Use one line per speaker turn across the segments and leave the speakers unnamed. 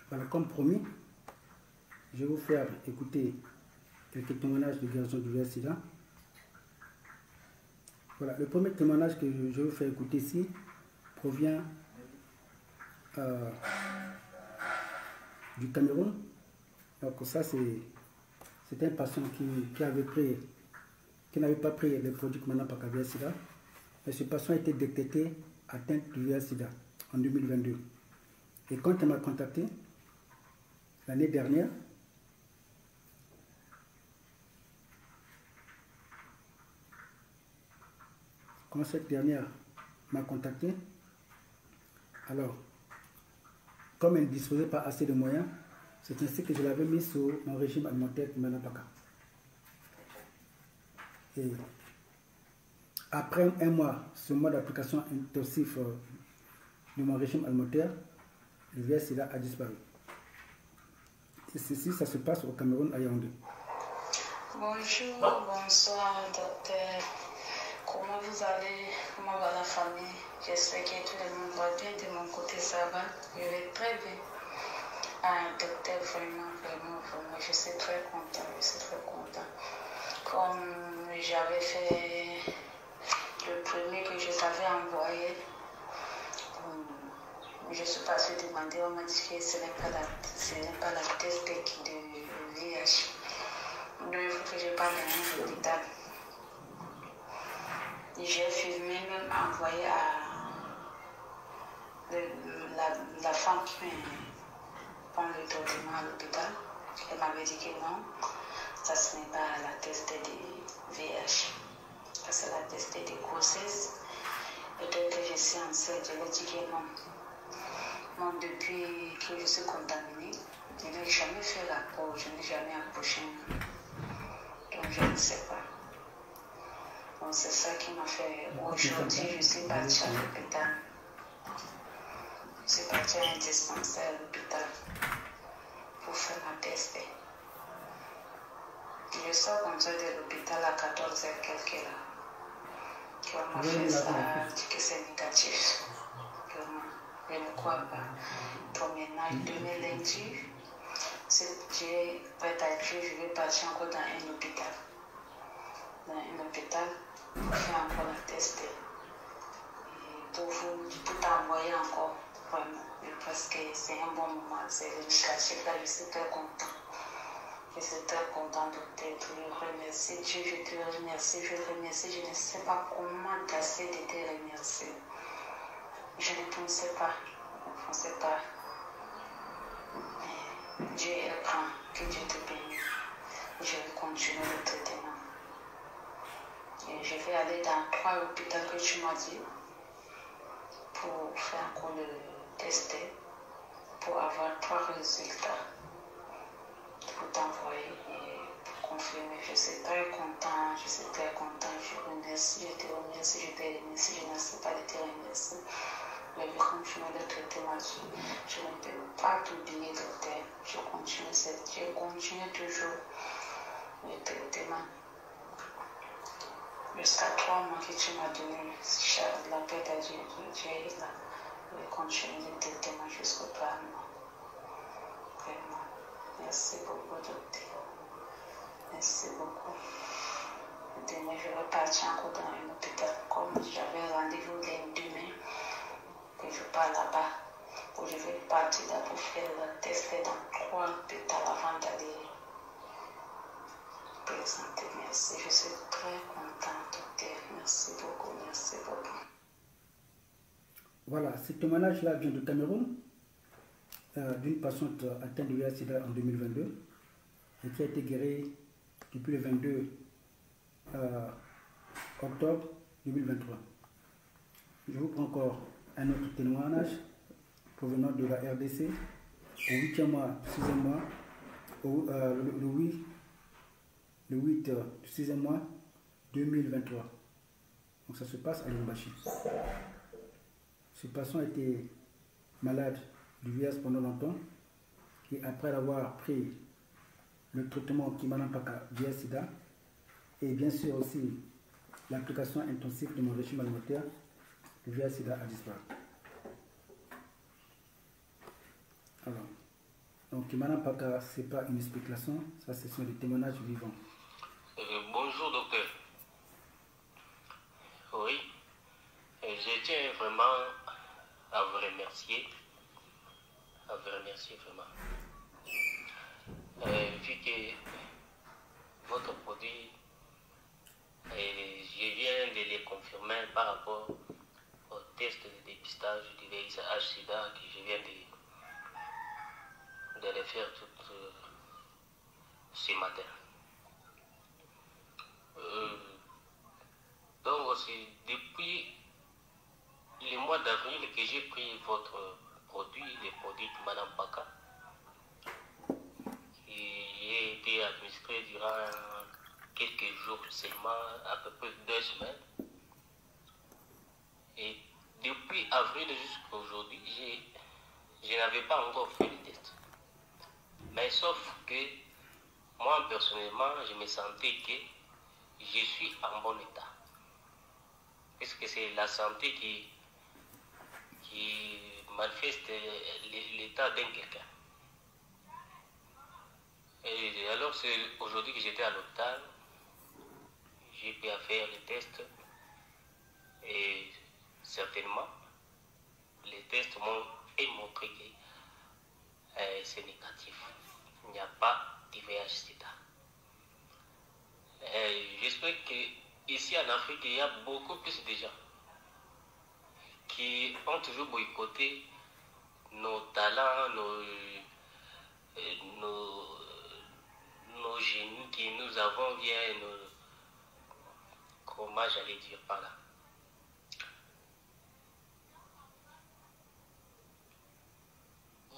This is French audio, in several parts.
Voilà, comme promis, je vais vous faire écouter quelques témoignages de guérison du VIH/SIDA. Voilà, le premier témoignage que je vais vous faire écouter ici provient du Cameroun. Donc ça, c'est un patient qui n'avait pas pris les produits Manapaka VIH/SIDA, mais ce patient a été détecté atteint du VIH/SIDA en 2022. Et quand il m'a contacté l'année dernière, quand cette dernière m'a contacté, alors, comme elle ne disposait pas assez de moyens, c'est ainsi que je l'avais mis sur mon régime alimentaire Manapaka. Et après un mois, ce mois d'application intensif de mon régime alimentaire, le VIH/SIDA a disparu. Et ceci, ça se passe au Cameroun, à Yaoundé.
Bonjour, bonsoir, docteur. Comment vous allez? Comment va la famille? J'espère que tout le monde va bien. De mon côté, ça va. Je vais très bien. Docteur, vraiment, je suis très content. Comme j'avais fait le premier que je t'avais envoyé, je suis passée demander, on m'a dit que ce n'est pas la test de VIH. Donc il faut que je parle à l'hôpital. J'ai filmé, même envoyé à la femme qui me prend le traitement à l'hôpital. Elle m'avait dit que non, ça ce n'est pas la test de VIH. Ça c'est la test de grossesse. Peut-être que je suis enceinte, je lui ai dit que non. Moi, depuis que je suis contaminée, je n'ai jamais fait la pause, je n'ai jamais accouché. Donc je ne sais pas. Donc c'est ça qui m'a fait. Aujourd'hui, je suis partie à l'hôpital. Je suis partie à un dispensaire à l'hôpital pour faire ma test. Je sors comme ça de l'hôpital à 14h quelques là. On m'a fait ça, dit que c'est négatif. Je ne crois pas. Donc maintenant, demain lundi, j'ai peut-être je vais partir encore dans un hôpital. Pour faire encore la test. Et pour t'envoyer encore, vraiment. Parce que c'est un bon moment, c'est le négatif. Là, je suis très content. Je suis très content de t'être. Je remercie Dieu, je te remercie, je ne sais pas comment assez de te remercier. Je ne pensais pas. Mais Dieu est grand, que Dieu te bénisse. Je vais continuer le traitement. Et je vais aller dans 3 hôpitaux que tu m'as dit pour faire encore le tester, pour avoir 3 résultats, pour t'envoyer et pour confirmer. Je suis très content, je te remercie, je ne sais pas de te remercier. Je vais continuer le traitement. Je ne peux pas t'oublier, docteur. Je continue toujours le traitement. Jusqu'à 3 mois que tu m'as donné, la paix de Dieu est là. Je vais continuer le traitement jusqu'au 3 mois. Vraiment. Merci beaucoup, docteur. Merci beaucoup. Demain, je vais partir encore dans un hôpital. Comme j'avais rendez-vous demain, que je pars là-bas. Je vais partir là pour faire le test dans 3 hôpitaux avant d'aller présenter. Merci. Je suis très contente, docteur. Merci beaucoup.
Voilà, ce témoignage-là vient du Cameroun, d'une patiente atteinte de VIH/SIDA en 2022 et qui a été guérie depuis le 22 octobre 2023. Je vous prends encore un autre témoignage provenant de la RDC au 8e mois, 6e mois, le 8 du 6e mois 2023. Donc ça se passe à Lumbashi. Ce patient a été malade du VIH pendant longtemps et après avoir pris le traitement Manapaka VIH/SIDA et bien sûr aussi l'application intensive de mon régime alimentaire, le VIH/SIDA a disparu. Alors, Donc, Madame Paka, ce n'est pas une spéculation, ça, ce sont des témoignages vivants.
Bonjour, docteur. Oui, je tiens vraiment à vous remercier. Vraiment. Vu que votre produit, je viens de les confirmer par rapport au test de dépistage du VIH-Sida que je viens de le faire tout ce matin. Donc aussi, depuis le mois d'avril que j'ai pris votre produit, les produits de Madame Paka, j'ai été administré durant quelques jours seulement, à peu près 2 semaines. Et depuis avril jusqu'à aujourd'hui, je n'avais pas encore fait le test. Mais sauf que moi personnellement, je me sentais que je suis en bon état. Parce que c'est la santé qui manifeste l'état d'un quelqu'un. Et alors c'est aujourd'hui que j'étais à l'hôpital, j'ai pu faire le test et certainement les tests m'ont montré que c'est négatif. Il n'y a pas de VIH-Sida. J'espère qu'ici en Afrique, il y a beaucoup plus de gens qui ont toujours boycotté nos talents, nos génies que nous avons bien, comment j'allais dire par là.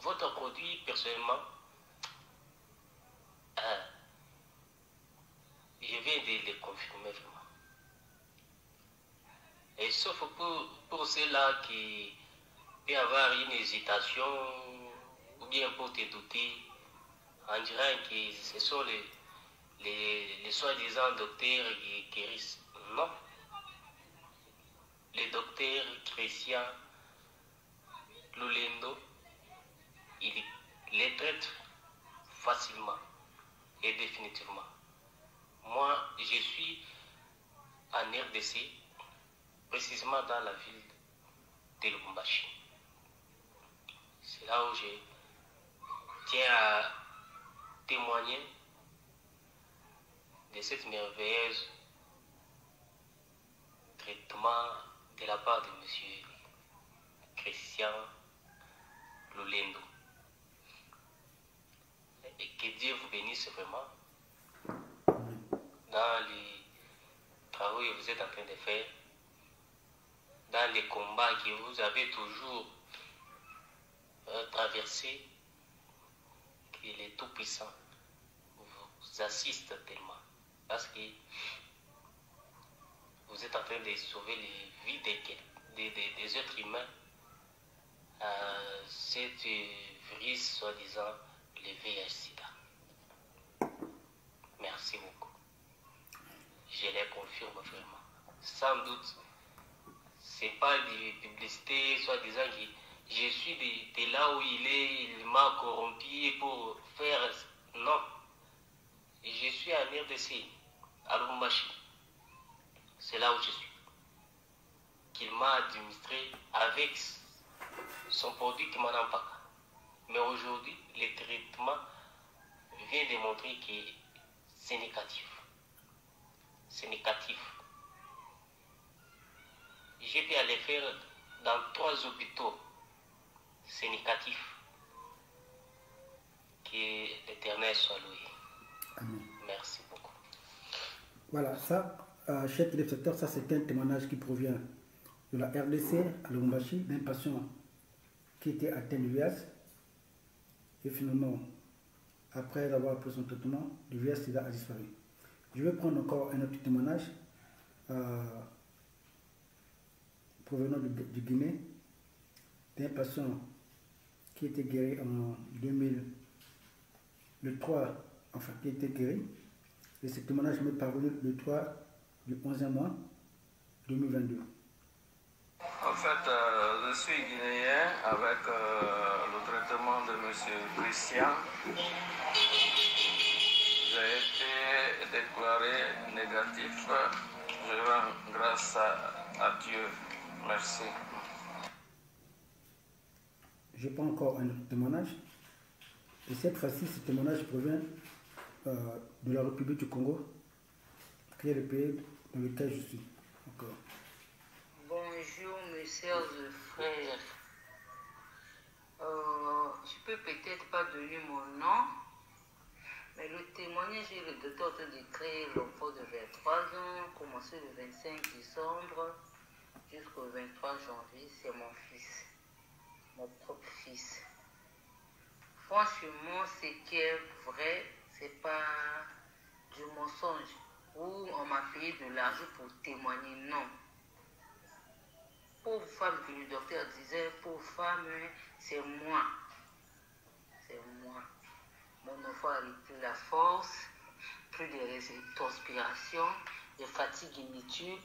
Votre produit, personnellement, je viens de le confirmer vraiment. Et sauf pour ceux-là qui peuvent avoir une hésitation ou bien pour te douter, en disant que ce sont les soi-disant docteurs qui guérissent. Non. Le docteur Christian Lulendo, il les traite facilement et définitivement. Moi, je suis en RDC, précisément dans la ville de Lubumbashi. C'est là où je tiens à témoigner de cette merveilleuse traitement de la part de M. Christian Lulendo. Et que Dieu vous bénisse vraiment dans les travaux que vous êtes en train de faire, dans les combats que vous avez toujours traversés, que les Tout-Puissants vous assistent tellement. Parce que vous êtes en train de sauver les vies des êtres humains à cette virus soi-disant le VIH-Sida. Merci beaucoup. Je les confirme vraiment. Sans doute, c'est pas des publicités soi-disant que je suis de là où il m'a corrompu pour faire. Non. Je suis à RDC, à Lubumbashi. C'est là où je suis. Qu'il m'a administré avec son produit qui m'en empêche. Mais aujourd'hui, le traitement vient démontrer que c'est négatif. C'est négatif. J'ai pu aller faire dans 3 hôpitaux. C'est négatif. Que l'Éternel soit loué.
Amen.
Merci beaucoup.
Voilà, ça, chers téléspectateurs, ça c'est un témoignage qui provient de la RDC à Lubumbashi, d'un patient qui était atteint du VIH. Et finalement, après avoir pris son traitement, le VIH-Sida a disparu. Je vais prendre encore un autre témoignage provenant du Guinée, d'un patient qui était guéri en 2000, le 3, enfin qui était guéri. Et ce témoignage m'est parvenu le 3 du 11e mois 2022.
En fait, je suis guinéen avec le traitement traitement de M. Christian, j'ai été déclaré négatif. Je rends grâce à Dieu. Merci.
Je prends encore un autre témoignage. Et cette fois-ci, ce témoignage provient de la République du Congo, qui est le pays dans lequel je suis. Encore.
Bonjour mes sœurs et frères. Je peux peut-être pas donner mon nom, mais le témoignage est le docteur de créer l'enfant de 23 ans, commencé le 25 décembre jusqu'au 23 janvier, c'est mon fils, mon propre fils. Franchement, ce qui est vrai, c'est pas du mensonge où on m'a payé de l'argent pour témoigner, non. Pauvre femme que le docteur disait, pauvre femme, c'est moi. C'est moi. Mon enfant a plus la force, plus de transpiration, de fatigue inutile.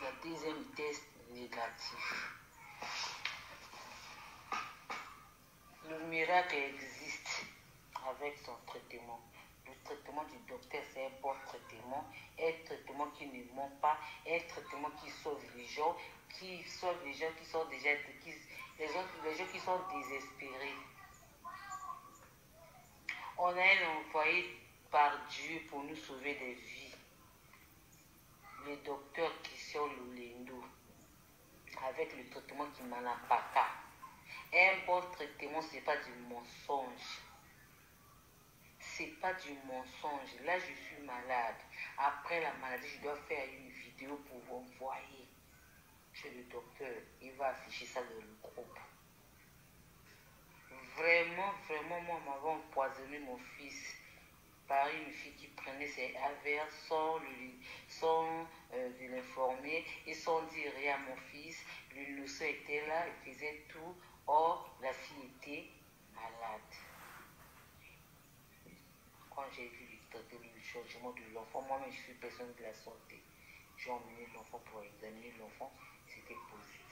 La deuxième test négatif. Le miracle existe avec son traitement. Le traitement du docteur, c'est un bon traitement, un traitement qui ne ment pas, un traitement qui sauve les gens, qui sauve les gens qui sont déjà, les gens qui sont désespérés. On a un envoyé par Dieu pour nous sauver des vies. Le docteur Christian Lolendo, avec le traitement qui m'en a pas. Un bon traitement, ce n'est pas du mensonge. C'est pas du mensonge. Là, je suis malade. Après la maladie, je dois faire une vidéo pour vous envoyer chez le docteur. Il va afficher ça dans le groupe. Vraiment, moi, on m'avait empoisonné mon fils par une fille qui prenait ses avers sans de l'informer et sans dire rien à mon fils. L'innocent était là, il faisait tout. Or, la fille était malade. Quand j'ai vu le changement de l'enfant, moi-même je suis personne de la santé. J'ai emmené l'enfant pour examiner l'enfant, c'était positif.